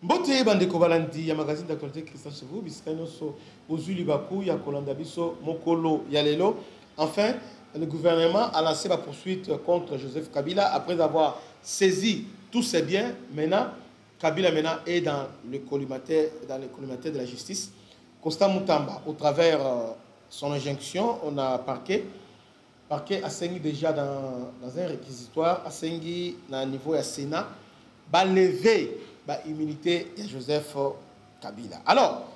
Mbote bandeko balandi ya magazine d'actualité Christian Chevaux biskano so ozuli baku ya kolanda biso mokolo ya lelo. Enfin, le gouvernement a lancé la poursuite contre Joseph Kabila après avoir saisi tous ses biens. Maintenant, Kabila maintenant est dans le collimateur de la justice. Constant Moutamba, au travers son injonction, on a parquet a saigné déjà dans un réquisitoire, a saigné dans le niveau du Sénat, va lever l'immunité de Joseph Kabila. Alors,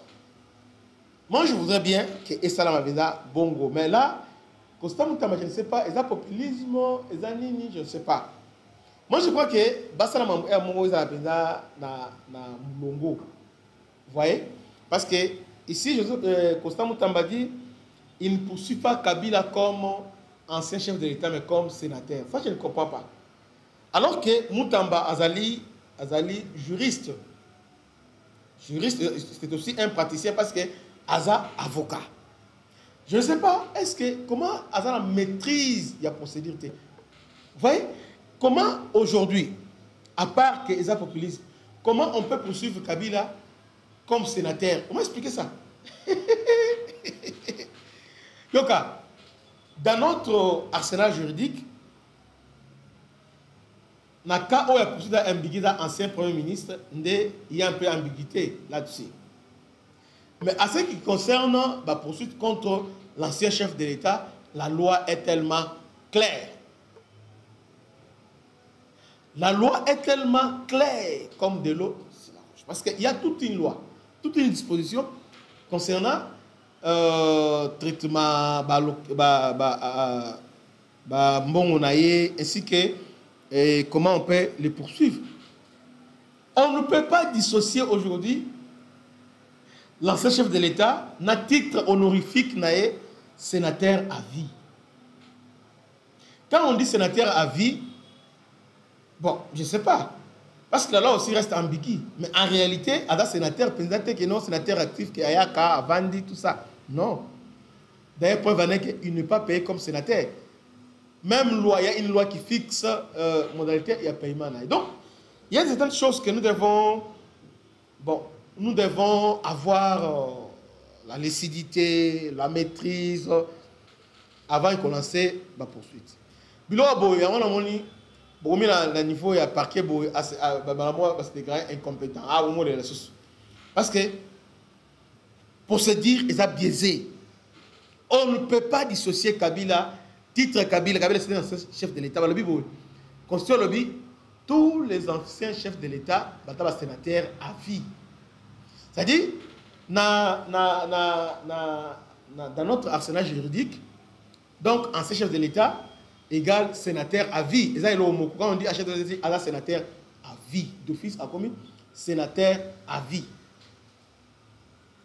moi je voudrais bien que Essala Mavenda Bongo, mais là, Constant Moutamba, je ne sais pas, est-ce populisme, est-ce nini, je ne sais pas. Moi je crois que Bassala Mongo est na Mongo. Vous voyez? Parce que ici, Constant Moutamba dit, il ne poursuit pas Kabila comme ancien chef de l'État, mais comme sénateur. Ça, je ne comprends pas. Alors que Moutamba Azali juriste, c'est aussi un praticien parce que Aza avocat. Je ne sais pas, comment Aza maîtrise la procédure. Vous voyez, comment aujourd'hui, à part que Aza populisme, comment on peut poursuivre Kabila comme sénateur? Comment expliquer ça? Yoka, dans notre arsenal juridique, dans le cas où il y a poursuivi ambiguïté ancien Premier ministre, il y a un peu d'ambiguïté là-dessus. Mais à ce qui concerne la poursuite contre l'ancien chef de l'État, la loi est tellement claire. La loi est tellement claire comme de l'eau. Parce qu'il y a toute une loi, toute une disposition concernant traitement ainsi que comment on peut les poursuivre. On ne peut pas dissocier aujourd'hui l'ancien chef de l'État n'a titre honorifique naé sénateur à vie. Quand on dit sénateur à vie, bon, je ne sais pas. Parce que la loi aussi reste ambiguë. Mais en réalité, à la sénateur, peut-être que non, sénateur actif, qui a Avandi, tout ça. Non. D'ailleurs, preuve qu'il n'est pas payé comme sénateur. Même loi, il y a une loi qui fixe modalité et paiement. Donc, il y a certaines choses que nous devons avoir la lucidité, la maîtrise avant de commencer la poursuite. Bilo aboy, on a moni, bomi na niveau ya parquet boy, parce que des gars incompétents. Ah, au moins les ressources. Parce que pour se dire, ils ont biaisé. On ne peut pas dissocier Kabila. Titre Kabila, c'est un chef de l'État. Constitution lobby, tous les anciens chefs de l'État sont sénateurs à vie. C'est-à-dire, dans notre arsenal juridique, donc ancien chef de l'État égale sénateur à vie. Et ça, quand on dit chef de l'État, sénateur à vie, d'office à commune, sénateur à vie.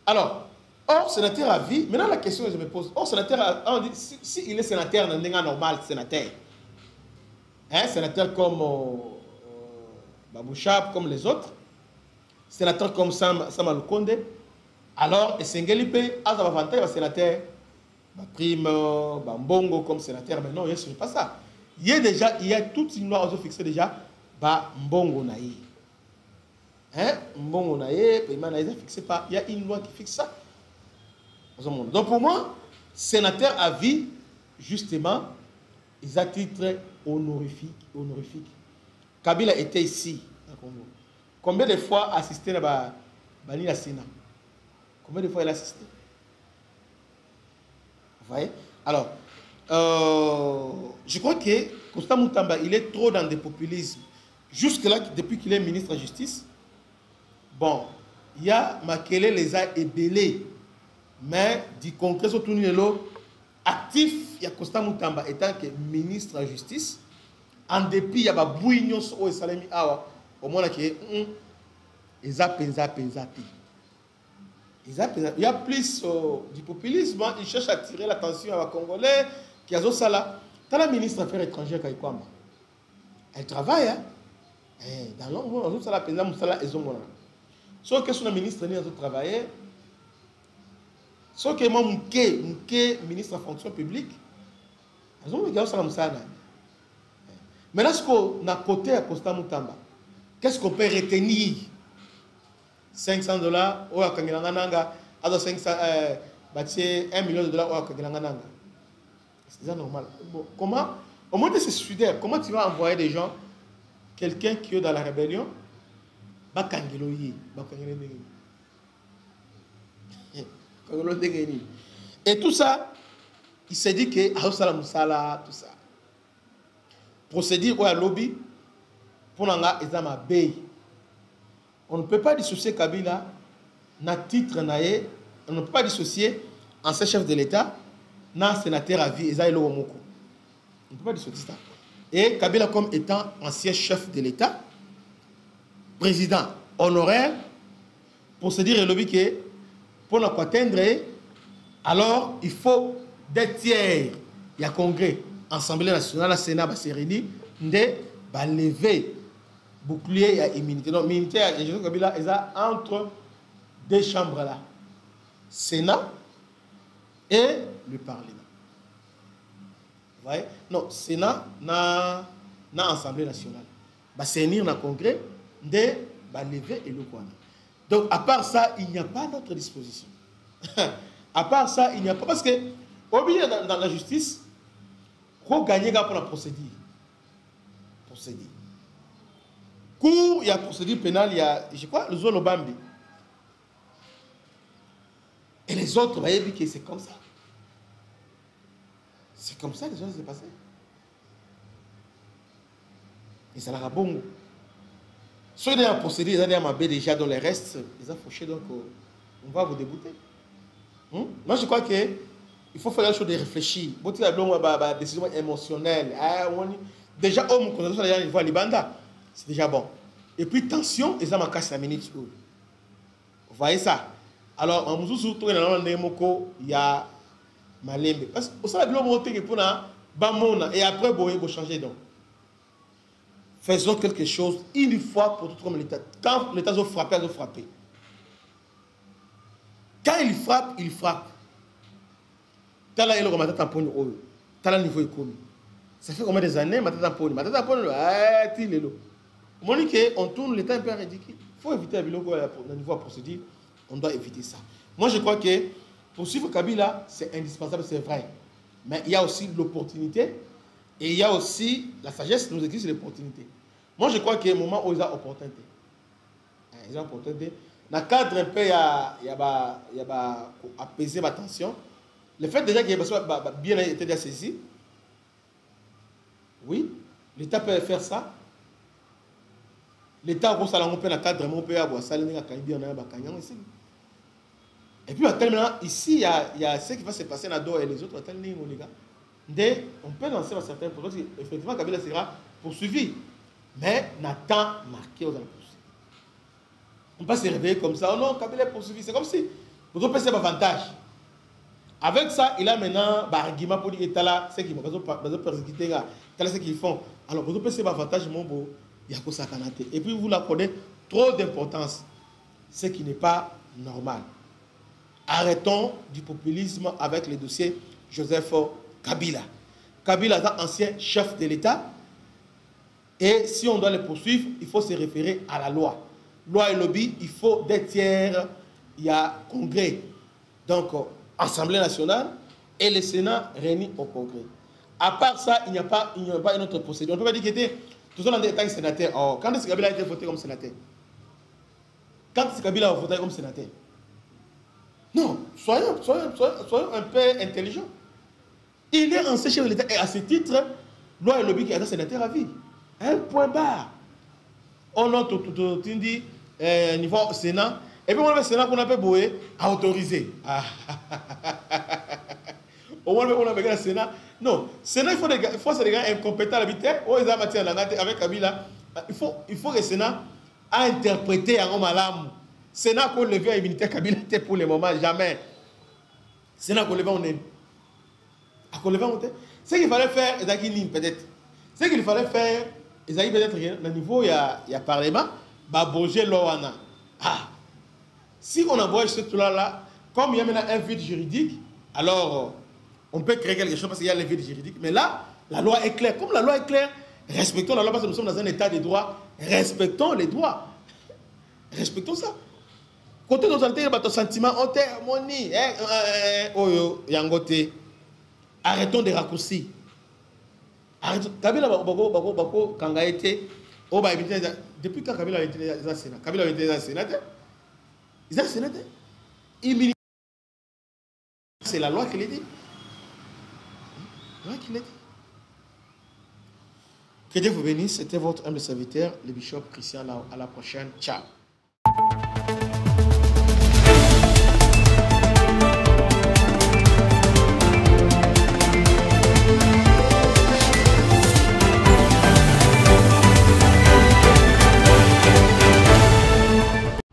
Alors, or, sénateur à vie, maintenant la question que je me pose, or, sénateur, on dit, si il est sénateur dans un normal, sénateur, hein, sénateur comme Babouchab, comme les autres, sénateur comme Samal Konde, alors, Sengelipe a un avantage, sénateur, prime, Mbongo comme sénateur, mais non, ce n'est pas ça. Il y a toute une loi fixée déjà, Mbongo Naï. Hein, Mbongo Naï, paiement Naï, fixé pas, il y a une loi qui fixe ça. Donc pour moi, sénateur à vie, justement, ils ont titre honorifique. Kabila était ici, à Congo. Combien de fois assisté à la Sénat? Combien de fois il a assisté? Vous voyez? Alors, je crois que Constant Moutamba, il est trop dans des populismes. Jusque-là, depuis qu'il est ministre de la Justice, bon, il y a Makele les a ébellés. Mais du concret, surtout actif, il y a Constant Moutamba étant que ministre de la Justice, en dépit, il y a Bouignon au Salami Awa, au moins qui est il y a plus du populisme, il cherche à attirer l'attention à la Congolais, qui a ça là. T'as la ministre des Affaires étrangères qui elle travaille, hein? Dans l'ombre, ça la peine, ça ils ont sauf que son ministre n'est pas travaillé. Sauf que moi, mon ministre de la fonction publique, ils ont dit ça. Maintenant, ce qu'on a côté à Constant Moutamba, qu'est-ce qu'on peut retenir $500, ou à Kangilangananga, à 500, 1 million de dollars, ou à Kangilangananga. C'est normal. Bon, comment, au moins de se suicider, comment tu vas envoyer des gens, quelqu'un qui est dans la rébellion, et tout ça, il s'est dit que tout ça. Procédure ou à lobby, pour l'anga examen bay. On ne peut pas dissocier Kabila, na titre naé, on ne peut pas dissocier ancien chef de l'État, na sénateur à vie, Ezaïlo Omoko. On ne peut pas dissocier ça. Et Kabila comme étant ancien chef de l'État, président honoraire, procédure et lobby que pour nous atteindre, alors il faut des tiers. Il y a congrès, Assemblée nationale, le Sénat va se réunir, va lever bouclier et immunité. Donc, l'immunité, Joseph Kabila, est entre deux chambres là, Sénat et le Parlement. Vous voyez? Non, Sénat n'a Assemblée nationale. Va se réunir dans le congrès, va lever et le quoi. Donc, à part ça, il n'y a pas d'autre disposition. À part ça, il n'y a pas. Parce que, au milieu dans la justice, il faut gagner pour la procédure. Procédure. Cours, il y a procédure pénale, il y a, je crois, le zone Bambi. Et les autres, vous voyez que c'est comme ça. C'est comme ça que les choses s'est passé. Et ça l'a bon. Ceux qui ont procédé, ils ont déjà dans les restes, ils ont fauché, donc on va vous débouter. Moi, je crois qu'il faut faire les choses de réfléchir. Si vous avez une décision émotionnelle, déjà, on voit les bandas, c'est déjà bon. Et puis, tension, ils ont cassé la minute. Vous voyez ça? Alors, en Moussou, il y a Malembe. Parce que vous savez, et après, vous pouvez changer. Donc, faisons quelque chose une fois pour tout comme l'État. Quand l'État a frappé, il a frappé. Quand il frappe, il frappe. Tala il remet ta pogne au tala niveau économique. Ça fait combien des années ma pogne on tourne l'État un peu ridicule. Il faut éviter le niveau à procédure. On doit éviter ça. Moi je crois que pour suivre Kabila, c'est indispensable, c'est vrai. Mais il y a aussi l'opportunité et il y a aussi la sagesse nous existe l'opportunité. Moi je crois qu'il y a un moment où il y a opportunité. Il y a opportunité. Dans le cadre un peu, il y a apaiser ma tension. Le fait déjà qu'il y ait bien été saisi, oui, l'État peut faire ça. L'État peut dans le cadre, et puis ici, il y a ce qui va se passer dans Doha et les autres. On peut lancer un certain projet. Effectivement, Kabila sera poursuivi. Mais Nathan marqué aux impôts. On ne peut pas se réveiller comme ça. Oh non, Kabila est poursuivi. C'est comme si vous avez un avantage. Avec ça, il a maintenant un argument pour dire que c'est qui vont persécuter, ce qu'ils font. Alors, vous avez un avantage, mon beau, il y a que ça. Et puis, vous l'accordez trop d'importance, ce qui n'est pas normal. Arrêtons du populisme avec le dossier Joseph Kabila. Kabila est un ancien chef de l'État. Et si on doit le poursuivre, il faut se référer à la loi. Loi et lobby, il faut des tiers, il y a congrès. Donc, Assemblée nationale et le Sénat réunis au congrès. À part ça, il n'y a pas une autre procédure. On ne peut pas dire qu'il était toujours en tant que sénateur. Oh, quand est-ce que Kabila a été voté comme sénateur? Quand est-ce que Kabila a voté comme sénateur? Non, soyons un peu intelligents. Il est ancien chef de l'État et à ce titre, loi et lobby qui est un sénateur à vie. Un point barre. On a tout dit niveau Sénat. Et puis on a le Sénat qu'on appelle Boé à autoriser. Au moins on a le Sénat. Non, Sénat il faut que les gars incompétents l'habiter. Avec Kabila, il faut que le Sénat a interprété en malam. Sénat qu'on levé à immunité Kabila pour le moment jamais. Sénat qu'on levé on est. À qu'on levé on est. Ce qu'il fallait faire, peut-être. Ce qu'il fallait faire. Ils ont peut-être au niveau il y a parlement, baboger l'OANA. Ah, si on envoie ce truc-là, comme il y a maintenant un vide juridique, alors on peut créer quelque chose parce qu'il y a le vide juridique. Mais là, la loi est claire. Comme la loi est claire, respectons la loi parce que nous sommes dans un état de droit. Respectons les droits. Respectons ça. Côté nos altères, ton sentiment, on t'a harmonie. Oyo, yangote. Arrêtons de raccourcis. Arrêtons. Kabila bako quand a été, depuis quand Kabila a été dans le Sénat, Kabila a été dans le Sénat. Ils ont sénateur. C'est la loi qui l'a dit. La loi qui l'a dit. Que Dieu vous bénisse. C'était votre humble serviteur, le bishop Christian. À la prochaine. Ciao.